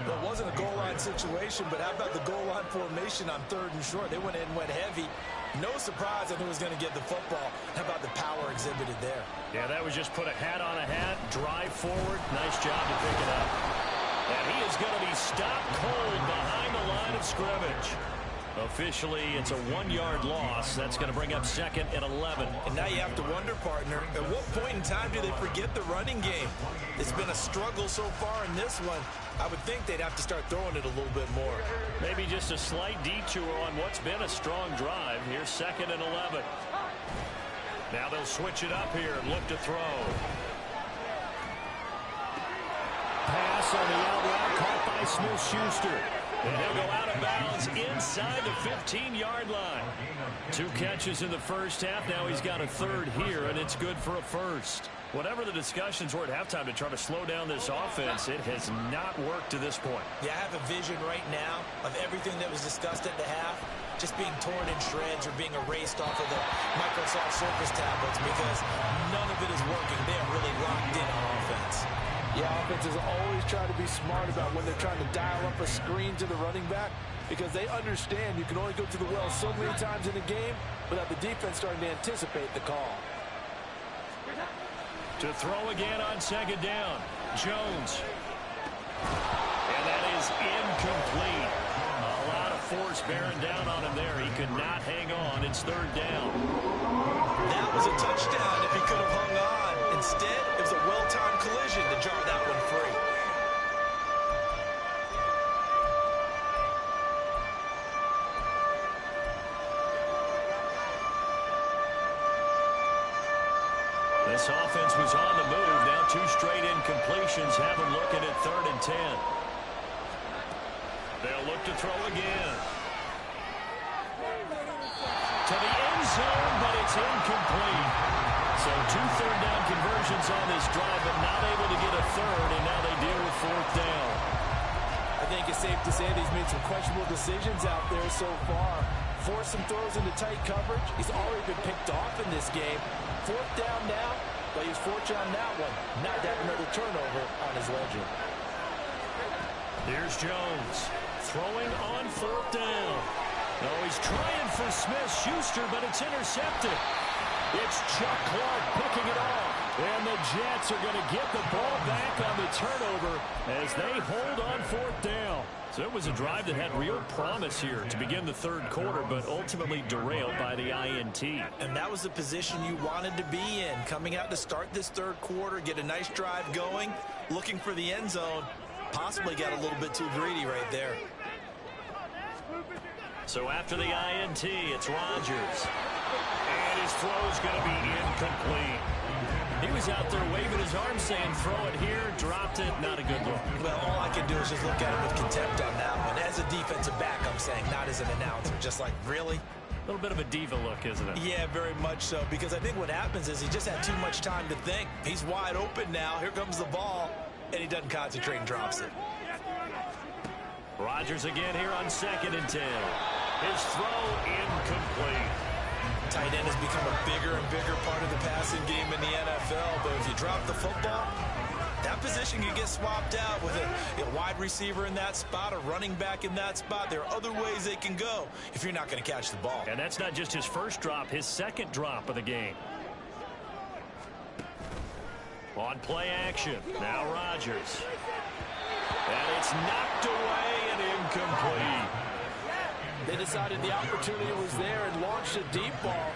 Well, it wasn't a goal line situation, but how about the goal line formation on 3rd and short? They went in and went heavy. No surprise on who was going to get the football. How about the power exhibited there? Yeah, that was just put a hat on a hat, drive forward. Nice job to pick it up. And he is going to be stopped cold behind the line of scrimmage. Officially, it's a 1-yard loss. That's going to bring up 2nd and 11. And now you have to wonder, partner, at what point in time do they forget the running game? It's been a struggle so far in this one. I would think they'd have to start throwing it a little bit more. Maybe just a slight detour on what's been a strong drive. Here's 2nd and 11. Now they'll switch it up here and look to throw. Pass on the out route caught by Smith-Schuster. And he'll go out of bounds inside the 15-yard line. 2 catches in the first half. Now he's got a 3rd here, and it's good for a 1st. Whatever the discussions were at halftime to try to slow down this offense, it has not worked to this point. Yeah, I have a vision right now of everything that was discussed at the half just being torn in shreds or being erased off of the Microsoft Surface tablets, because none of it is working. They are really locked in on offense. Yeah, offenses always try to be smart about when they're trying to dial up a screen to the running back, because they understand you can only go to the well so many times in a game without the defense starting to anticipate the call. To throw again on 2nd down, Jones. And that is incomplete. A lot of force bearing down on him there. He could not hang on. It's 3rd down. That was a touchdown if he could have hung on. Instead, it was a well-timed collision to jar that one free. This offense was on the move, now 2 straight incompletions have him looking at 3rd and 10. They'll look to throw again. To the end zone, but it's incomplete. So 2 third-down conversions on this drive, but not able to get a third, and now they deal with 4th down. I think it's safe to say that he's made some questionable decisions out there so far. Forced some throws into tight coverage. He's already been picked off in this game. 4th down now, but he was fortunate on that one. Not to have another turnover on his ledger. Here's Jones throwing on 4th down. Oh, he's trying for Smith-Schuster, but it's intercepted. It's Chuck Clark picking it off. And the Jets are going to get the ball back on the turnover as they hold on 4th down. So it was a drive that had real promise here to begin the 3rd quarter, but ultimately derailed by the INT. And that was the position you wanted to be in. Coming out to start this 3rd quarter, get a nice drive going, looking for the end zone. Possibly got a little bit too greedy right there. So after the INT, it's Rodgers. And his throw is going to be incomplete. He was out there waving his arms saying, throw it here, dropped it, not a good look. Well, all I can do is just look at him with contempt on that one. As a defensive back, I'm saying, not as an announcer. Just like, really? A little bit of a diva look, isn't it? Yeah, very much so. Because I think what happens is he just had too much time to think. He's wide open now. Here comes the ball. And he doesn't concentrate and drops it. Rodgers again here on 2nd and 10. His throw incomplete. Tight end has become a bigger and bigger part of the passing game in the NFL, but if you drop the football, that position can get swapped out with a wide receiver in that spot, a running back in that spot. There are other ways they can go if you're not going to catch the ball. And that's not just his first drop, his 2nd drop of the game. On play action, now Rodgers. And it's knocked away and incomplete. They decided the opportunity was there and launched a deep ball,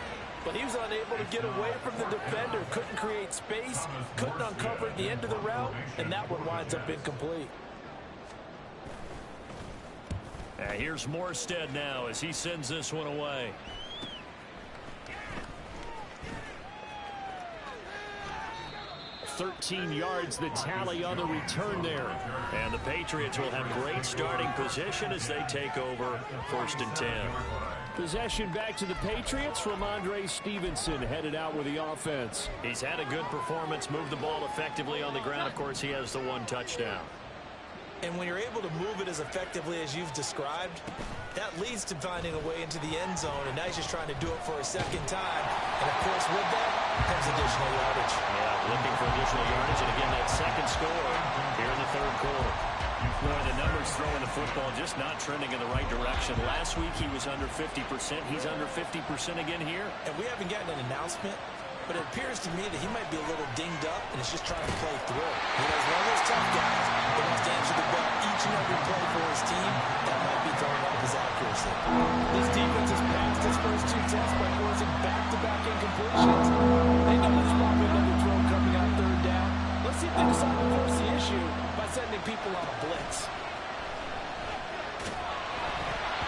but he was unable to get away from the defender. Couldn't create space, couldn't uncover the end of the route, and that one winds up incomplete. Here's Morstead now as he sends this one away. .13 yards the tally on the return there. And the Patriots will have great starting position as they take over 1st and 10. Possession back to the Patriots. Ramondre Stevenson headed out with the offense. He's had a good performance, moved the ball effectively on the ground. Of course, he has the 1 touchdown. And when you're able to move it as effectively as you've described, that leads to finding a way into the end zone, and now he's just trying to do it for a 2nd time. And, of course, with that comes additional yardage. Yeah, looking for additional yardage, and again, that 2nd score here in the 3rd quarter. Boy, the numbers throwing the football just not trending in the right direction. Last week he was under 50%. He's under 50% again here. And we haven't gotten an announcement, but it appears to me that he might be a little dinged up and is just trying to play through. You know, he's one of those tough guys that wants to answer the bell each and every play for his team. That might be throwing off his accuracy. This defense has passed its first 2 tests by forcing back-to-back incompletions. They know there's probably another throw coming on 3rd down. Let's see if they decide to force the issue by sending people on a blitz.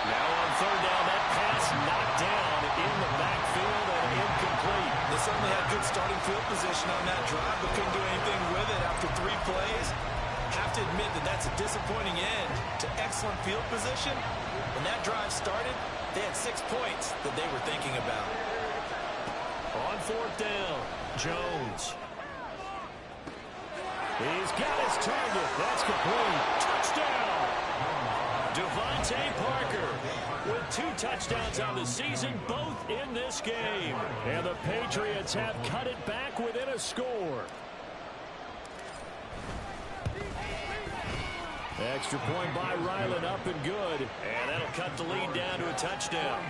Now on 3rd down, that pass knocked down in the backfield and incomplete. They certainly had good starting field position on that drive, but couldn't do anything with it after 3 plays. Have to admit that that's a disappointing end to excellent field position. When that drive started, they had 6 points that they were thinking about. On 4th down, Jones. He's got his target. That's complete. Touchdown! Devontae Parker with 2 touchdowns on the season, both in this game. And the Patriots have cut it back within a score. Extra point by Ryland, up and good. And that'll cut the lead down to a touchdown.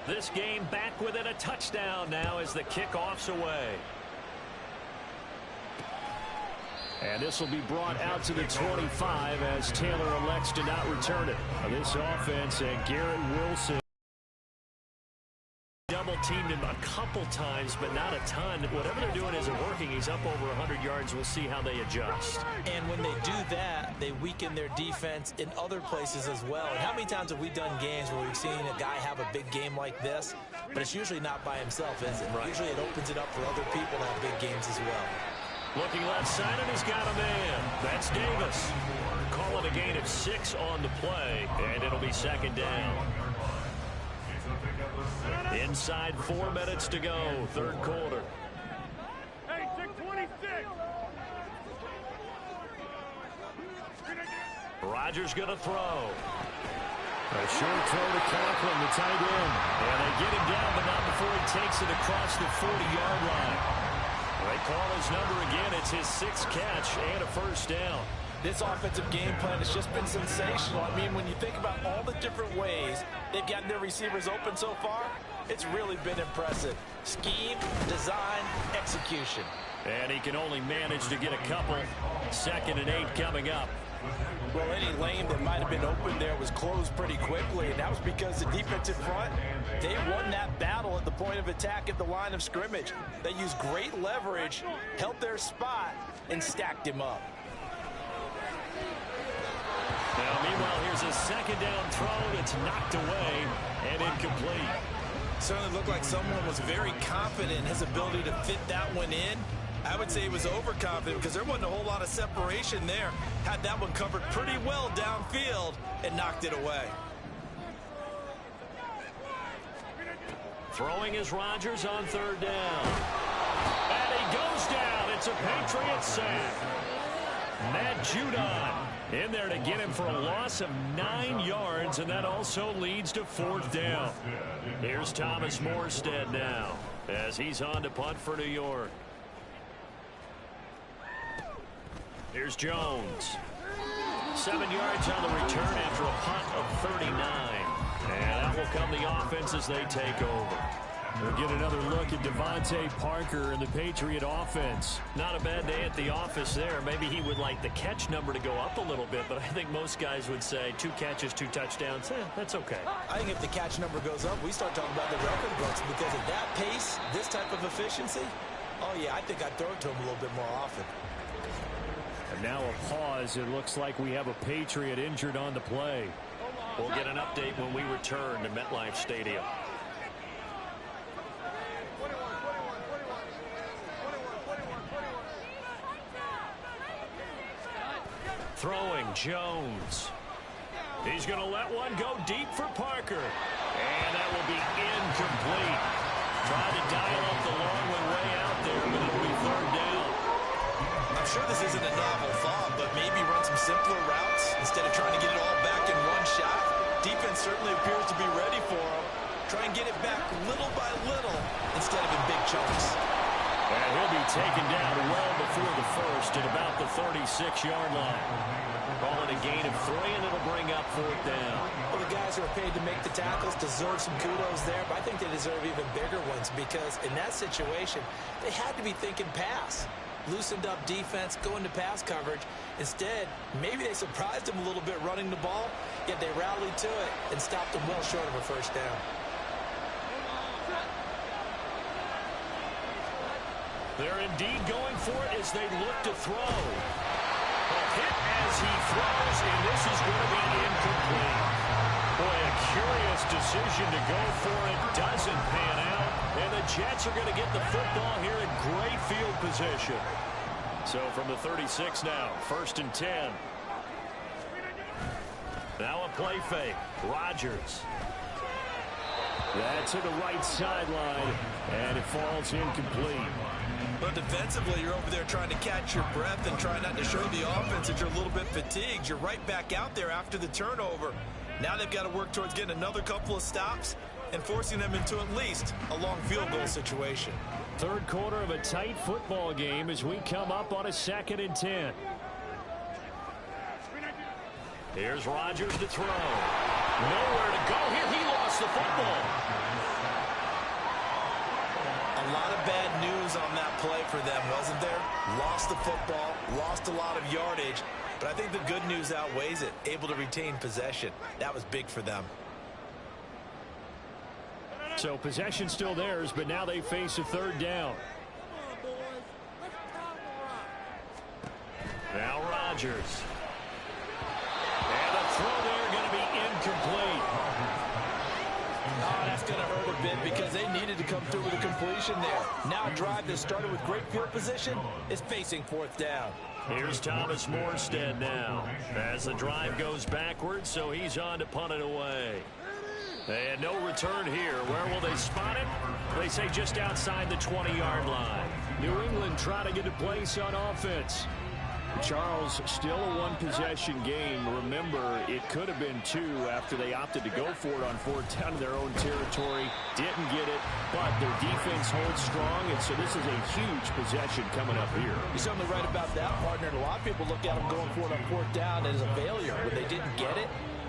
This game back within a touchdown now as the kickoff's away. And this will be brought out to the 25 as Taylor elects to not return it. This offense and Garrett Wilson double-teamed him a couple times, but not a ton. Whatever they're doing isn't working. He's up over 100 yards. We'll see how they adjust. And when they do that, they weaken their defense in other places as well. And how many times have we done games where we've seen a guy have a big game like this, but it's usually not by himself, is it? Right. Usually it opens it up for other people to have big games as well. Looking left side, and he's got a man. That's Davis. Call it a gain of 6 on the play, and it'll be second down. Inside 4 minutes to go, third quarter. Hey, 6:26. Rodgers going to throw. A short throw to Conklin, the tight end. And they get him down, but not before he takes it across the 40-yard line. They call his number again. It's his 6th catch and a first down. This offensive game plan has just been sensational. I mean, when you think about all the different ways they've gotten their receivers open so far, it's really been impressive. Scheme, design, execution. And he can only manage to get a couple. 2nd and 8 coming up. Well, any lane that might have been open there was closed pretty quickly, and that was because the defensive front, they won that battle at the point of attack at the line of scrimmage. They used great leverage, held their spot, and stacked him up. Now, meanwhile, here's a second down throw that's knocked away and incomplete. Certainly looked like someone was very confident in his ability to fit that one in. I would say he was overconfident because there wasn't a whole lot of separation there. Had that one covered pretty well downfield and knocked it away. Throwing is Rodgers on 3rd down. And he goes down. It's a Patriots sack. Matt Judon in there to get him for a loss of 9 yards, and that also leads to 4th down. Here's Thomas Morstead now as he's on to punt for New York. Here's Jones. 7 yards on the return after a punt of 39. And out will come the offense as they take over. We'll get another look at Devontae Parker and the Patriot offense. Not a bad day at the office there. Maybe he would like the catch number to go up a little bit, but I think most guys would say 2 catches, 2 touchdowns. That's okay. I think if the catch number goes up, we start talking about the record books, because at that pace, this type of efficiency, oh yeah, I think I'd throw it to him a little bit more often. And now a pause. It looks like we have a Patriot injured on the play. We'll get an update when we return to MetLife Stadium. Throwing, Jones. He's going to let one go deep for Parker. And that will be incomplete. Trying to dial up the long one way out there, but it'll be 3rd down. I'm sure this isn't a novel thought, but maybe run some simpler routes instead of trying to get it all back in one shot. Defense certainly appears to be ready for him. Try and get it back little by little instead of in big chunks. And he'll be taken down well before the first at about the 36-yard line. Call it a gain of 3, and it'll bring up 4th down. Well, the guys who are paid to make the tackles deserve some kudos there, but I think they deserve even bigger ones, because in that situation, they had to be thinking pass. Loosened up defense, going to pass coverage. Instead, maybe they surprised him a little bit running the ball, yet they rallied to it and stopped him well short of a first down. They're indeed going for it as they look to throw. A hit as he throws, and this is going to be incomplete. Boy, a curious decision to go for it. Doesn't pan out. And the Jets are going to get the football here in great field position. So from the 36 now, 1st and 10. Now a play fake. Rodgers. That's to the right sideline, and it falls incomplete. But defensively, you're over there trying to catch your breath and try not to show the offense that you're a little bit fatigued. You're right back out there after the turnover. Now they've got to work towards getting another couple of stops and forcing them into at least a long field goal situation. Third quarter of a tight football game as we come up on a 2nd and 10. Here's Rodgers to throw. Nowhere to go here. He lost the football. A lot of bad news on that play for them, wasn't there? Lost the football, lost a lot of yardage, but I think the good news outweighs it. Able to retain possession. That was big for them. So possession still theirs, but now they face a third down. Now Rodgers. And the throw there going to be incomplete. Oh, that's going to hurt a bit because they needed to come through with a completion there. Now a drive that started with great field position is facing fourth down. Here's Thomas Morstead now as the drive goes backwards, so he's on to punt it away. And no return here. Where will they spot it? They say just outside the 20-yard line. New England trying to get a place on offense. Charles, still a one-possession game. Remember, it could have been two after they opted to go for it on fourth down in their own territory. Didn't get it, but their defense holds strong, and so this is a huge possession coming up here. You're certainly right about that, partner. And a lot of people look at them going for it on fourth down as a failure when they didn't get it.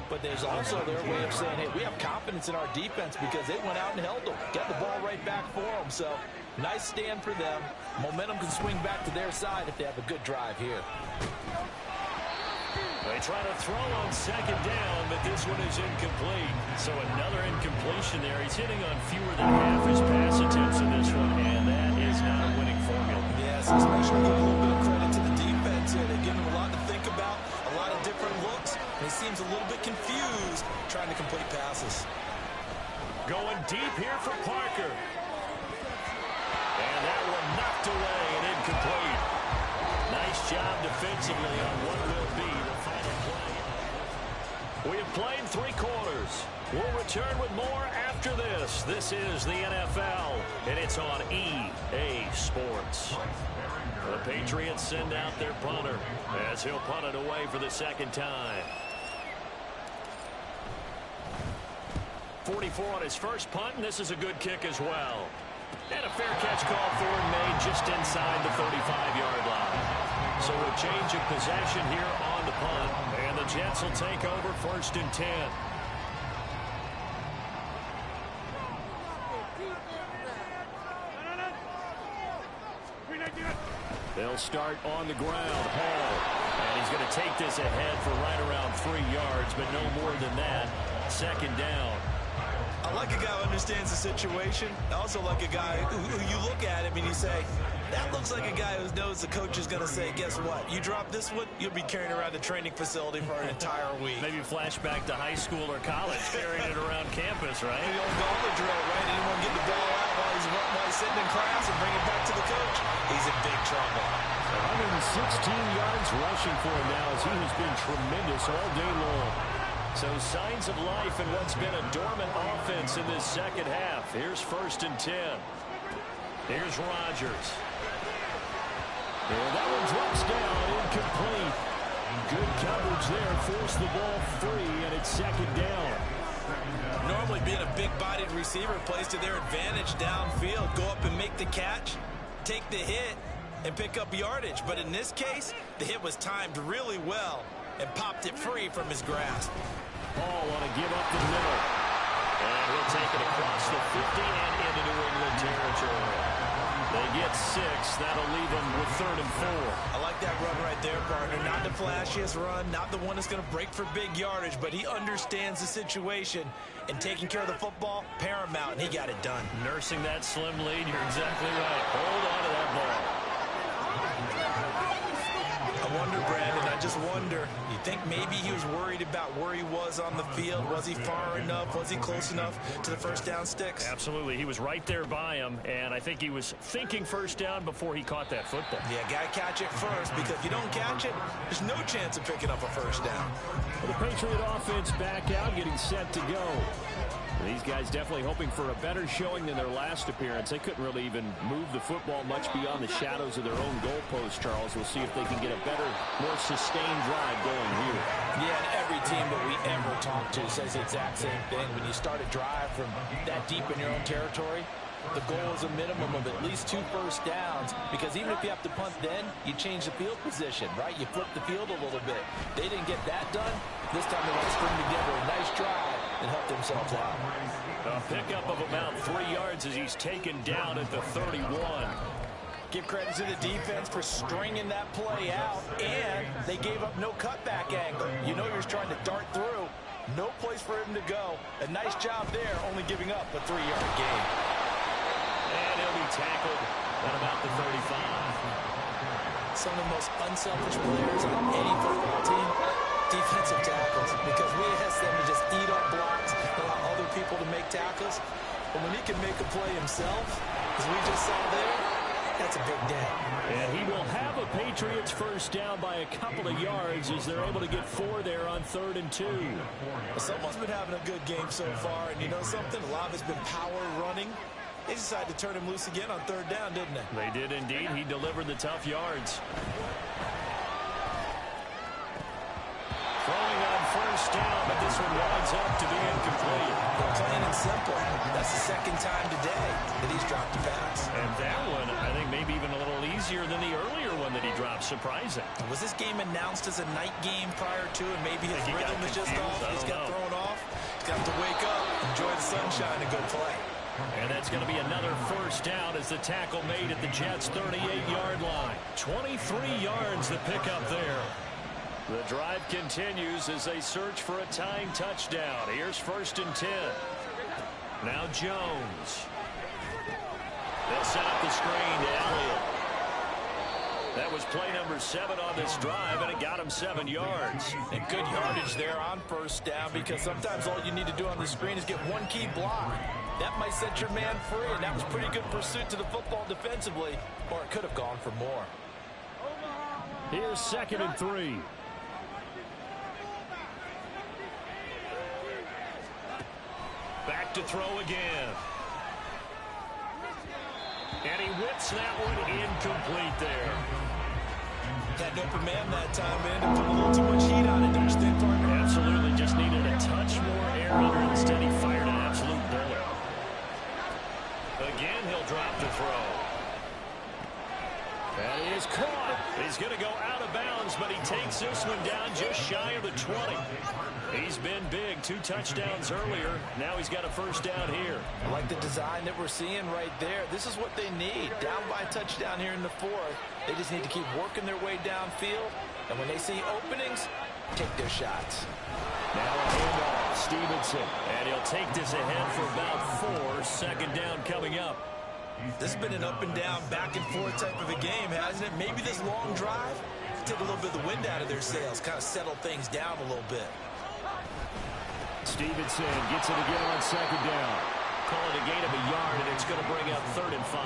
But there's also their way of saying, hey, we have confidence in our defense because they went out and held them. Got the ball right back for them. So nice stand for them. Momentum can swing back to their side if they have a good drive here. They try to throw on second down, but this one is incomplete. So another incompletion there. He's hitting on fewer than half his pass attempts in this one, and that is not a winning formula. Yes, especially give a little bit of credit to the defense here. They're giving him a lot to think about, a lot of different looks, and he seems a little bit confused trying to complete passes. Going deep here for Parker. And that one knocked away and incomplete. Nice job defensively on what will be the final play. We have played 3 quarters. We'll return with more after this. This is the NFL, and it's on EA Sports. The Patriots send out their punter as he'll punt it away for the second time. 44 on his first punt, and this is a good kick as well. And a fair catch called for and made just inside the 35-yard line. So a change of possession here on the punt. And the Jets will take over first and 10. They'll start on the ground. Hall. And he's going to take this ahead for right around 3 yards, but no more than that. Second down. I like a guy who understands the situation. I also like a guy who you look at him and you say, that looks like a guy who knows the coach is going to say, guess what? You drop this one, you'll be carrying around the training facility for an entire week. Maybe flashback to high school or college, carrying it around campus, right? The old gauntlet drill, right? Anyone get the ball out while he's sitting in class and bring it back to the coach? He's in big trouble. 116 yards rushing for him now as he has been tremendous all day long. So signs of life in what's been a dormant offense in this second half. Here's first and 10. Here's Rodgers. And that one drops down, incomplete. Good coverage there, forced the ball free, and it's second down. Normally being a big-bodied receiver plays to their advantage downfield. Go up and make the catch, take the hit, and pick up yardage. But in this case, the hit was timed really well and popped it free from his grasp. Hall want to give up the middle. And he'll take it across the 50 and into New England territory. They get 6. That'll leave them with 3rd and 4. I like that run right there, partner. Not the flashiest run, not the one that's going to break for big yardage, but he understands the situation, and taking care of the football, paramount, and he got it done. Nursing that slim lead, you're exactly right. Hold on to that ball. I wonder, Brandon, I just wonder, you think maybe he was worried about where he was on the field? Was he far enough? Was he close enough to the first down sticks? Absolutely. He was right there by him, and I think he was thinking first down before he caught that football. Yeah, got to catch it first, because if you don't catch it, there's no chance of picking up a first down. Well, the Patriot offense back out, getting set to go. These guys definitely hoping for a better showing than their last appearance. They couldn't really even move the football much beyond the shadows of their own goalpost, Charles. We'll see if they can get a better, more sustained drive going here. Yeah, and every team that we ever talk to says the exact same thing. When you start a drive from that deep in your own territory, the goal is a minimum of at least 2 first downs, because even if you have to punt then, you change the field position, right? You flip the field a little bit. They didn't get that done. This time they want to string together a nice drive and help themselves out. A pickup of about 3 yards as he's taken down at the 31. Give credit to the defense for stringing that play out, and they gave up no cutback angle. You know you're trying to dart through. No place for him to go. A nice job there, only giving up a 3-yard gain. And he'll be tackled at about the 35. Some of the most unselfish players on any football team, defensive tackles, because we ask them to just eat up blocks, allow other people to make tackles. But when he can make a play himself, as we just saw there, that's a big day. And he will have a Patriots first down by a couple of yards as they're able to get 4 there on 3rd and 2. Well, someone's been having a good game so far, and you know something? A lot of it's been power running. They decided to turn him loose again on 3rd down, didn't they? They did indeed. He delivered the tough yards. Throwing on first down, but this one winds up to be incomplete. Plain and simple. That's the second time today that he's dropped a pass. And that one, I think, maybe even a little easier than the earlier one that he dropped. Surprising. Was this game announced as a night game prior to, and maybe his rhythm is just off? He's got thrown off. He's got to wake up, enjoy the sunshine, and go play. And that's going to be another first down as the tackle made at the Jets' 38-yard line. 23 yards the pickup there. The drive continues as they search for a tying touchdown. Here's 1st and 10. Now Jones. They'll set up the screen to Elliott. That was play number 7 on this drive, and it got him 7 yards. And good yardage there on first down, because sometimes all you need to do on the screen is get one key block. That might set your man free, and that was pretty good pursuit to the football defensively, or it could have gone for more. Here's 2nd and 3. Back to throw again. And he whips that one incomplete there. Had an open man that time, man, and put a little too much heat on it, don't you think, partner? Absolutely, just needed a touch more air under it. Instead, he fired an absolute bullet. Again, he'll drop the throw. That is caught. He's going to go out of bounds, but he takes this one down just shy of the 20. He's been big. 2 touchdowns earlier. Now he's got a first down here. I like the design that we're seeing right there. This is what they need. Down by a touchdown here in the 4th. They just need to keep working their way downfield. And when they see openings, take their shots. Now a handoff. Stevenson. And he'll take this ahead for about 4. 2nd down coming up. This has been an up and down, back and forth type of a game, hasn't it? Maybe this long drive take a little bit of the wind out of their sails, kind of settle things down a little bit. Stevenson gets it again on 2nd down. Call it a gain of a yard, and it's going to bring up 3rd and 5.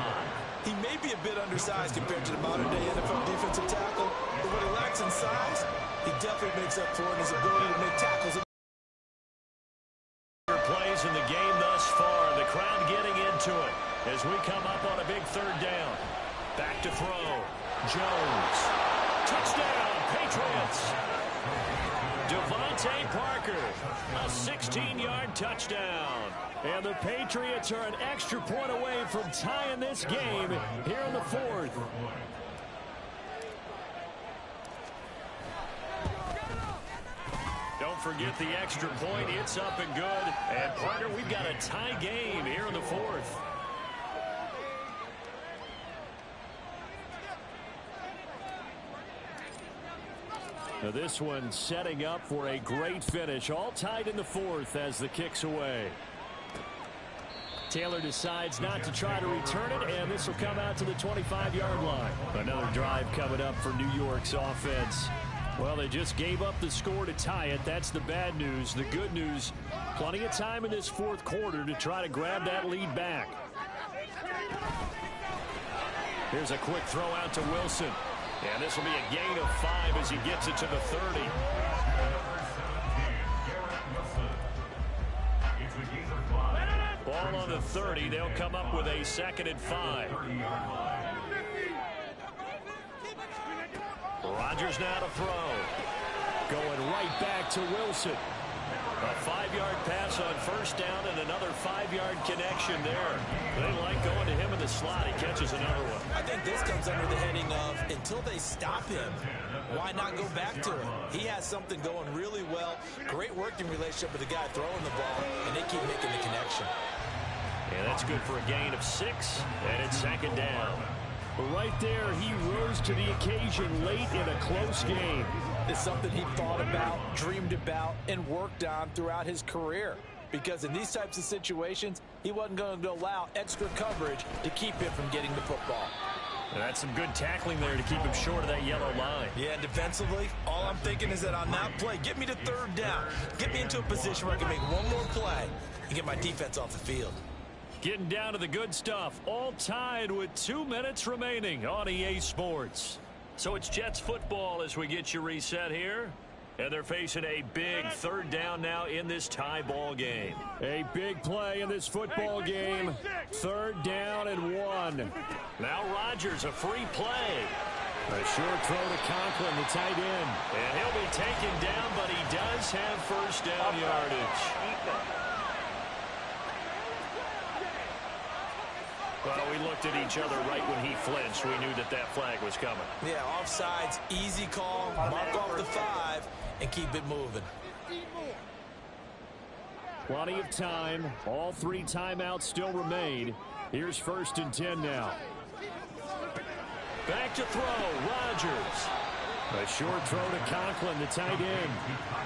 He may be a bit undersized compared to the modern-day NFL defensive tackle, but what he lacks in size, he definitely makes up for in his ability to make tackles. Plays in the game thus far. The crowd getting into it as we come up on a big 3rd down. Back to throw. Jones. Touchdown, Patriots. Devontae Parker, a 16-yard touchdown. And the Patriots are an extra point away from tying this game here in the 4th. Don't forget the extra point. It's up and good. And, partner, we've got a tie game here in the 4th. Now this one setting up for a great finish. All tied in the 4th as the kick's away. Taylor decides not to try to return it, and this will come out to the 25-yard line. Another drive coming up for New York's offense. Well, they just gave up the score to tie it. That's the bad news. The good news, plenty of time in this 4th quarter to try to grab that lead back. Here's a quick throw out to Wilson. And this will be a gain of 5 as he gets it to the 30. Ball on the 30. They'll come up with a 2nd and 5. Rodgers now to throw. Going right back to Wilson. A 5-yard pass on first down and another 5-yard connection there. They like going to him in the slot. He catches another one. I think this comes under the heading of until they stop him, why not go back to him? He has something going really well. Great working relationship with the guy throwing the ball, and they keep making the connection. And that's good for a gain of 6, and it's 2nd down. Right there, he rose to the occasion late in a close game. It's something he thought about, dreamed about, and worked on throughout his career. Because in these types of situations, he wasn't going to allow extra coverage to keep him from getting the football. And that's some good tackling there to keep him short of that yellow line. Yeah, and defensively, all I'm thinking is that on that play, get me to third down. Get me into a position where I can make one more play and get my defense off the field. Getting down to the good stuff. All tied with 2 minutes remaining on EA Sports. So it's Jets football as we get you reset here. And they're facing a big third down now in this tie ball game. A big play in this football game. 3rd down and 1. Now Rodgers, a free play. A short throw to Conklin, the tight end. And he'll be taken down, but he does have first down yardage. Well, we looked at each other right when he flinched. We knew that that flag was coming. Yeah, offsides, easy call, mark off the 5, and keep it moving. Plenty of time. All 3 timeouts still remain. Here's 1st and 10 now. Back to throw, Rodgers. A short throw to Conklin, the tight end.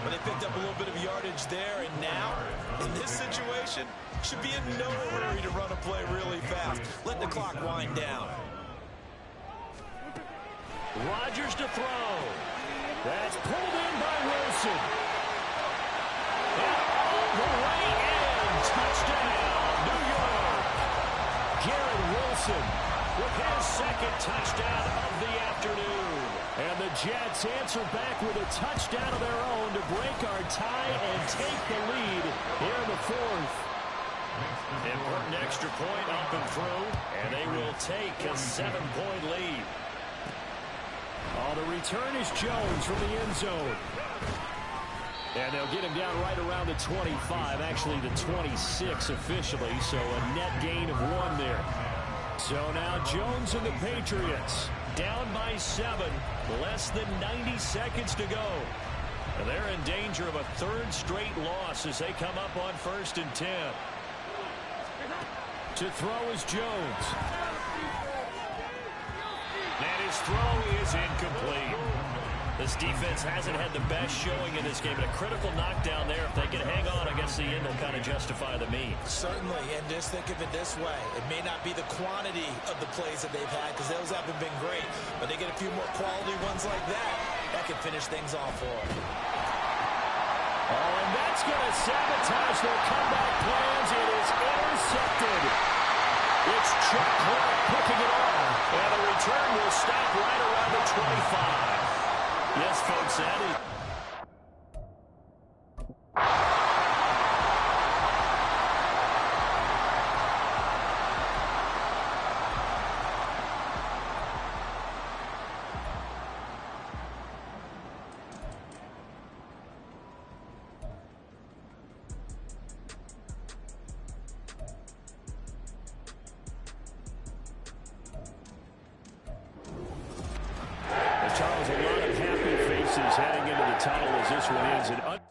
But they picked up a little bit of yardage there, and now, in this situation, should be in no hurry to run a play really fast. Let the clock wind down. Rodgers to throw. That's pulled in by Wilson. And all the way in. Touchdown, New York. Garrett Wilson with his 2nd touchdown of the afternoon. And the Jets answer back with a touchdown of their own to break our tie and take the lead here in the 4th. Important extra point up and through, and they will take a 7-point lead. Oh, the return is Jones from the end zone. And they'll get him down right around the 25, actually the 26 officially, so a net gain of 1 there. So now Jones and the Patriots down by 7, less than 90 seconds to go. And they're in danger of a 3rd straight loss as they come up on 1st and 10. To throw is Jones. And his throw is incomplete. This defense hasn't had the best showing in this game, but a critical knockdown there. If they can hang on, I guess the end will kind of justify the means. Certainly, and just think of it this way. It may not be the quantity of the plays that they've had, because those haven't been great, but they get a few more quality ones like that. That can finish things off for them. Oh, and that's going to sabotage their comeback plans. It is intercepted. It's Chuck Clark picking it off. And the return will stop right around the 25. Yes, folks, Eddie. Charles, a lot of happy faces heading into the tunnel as this one ends.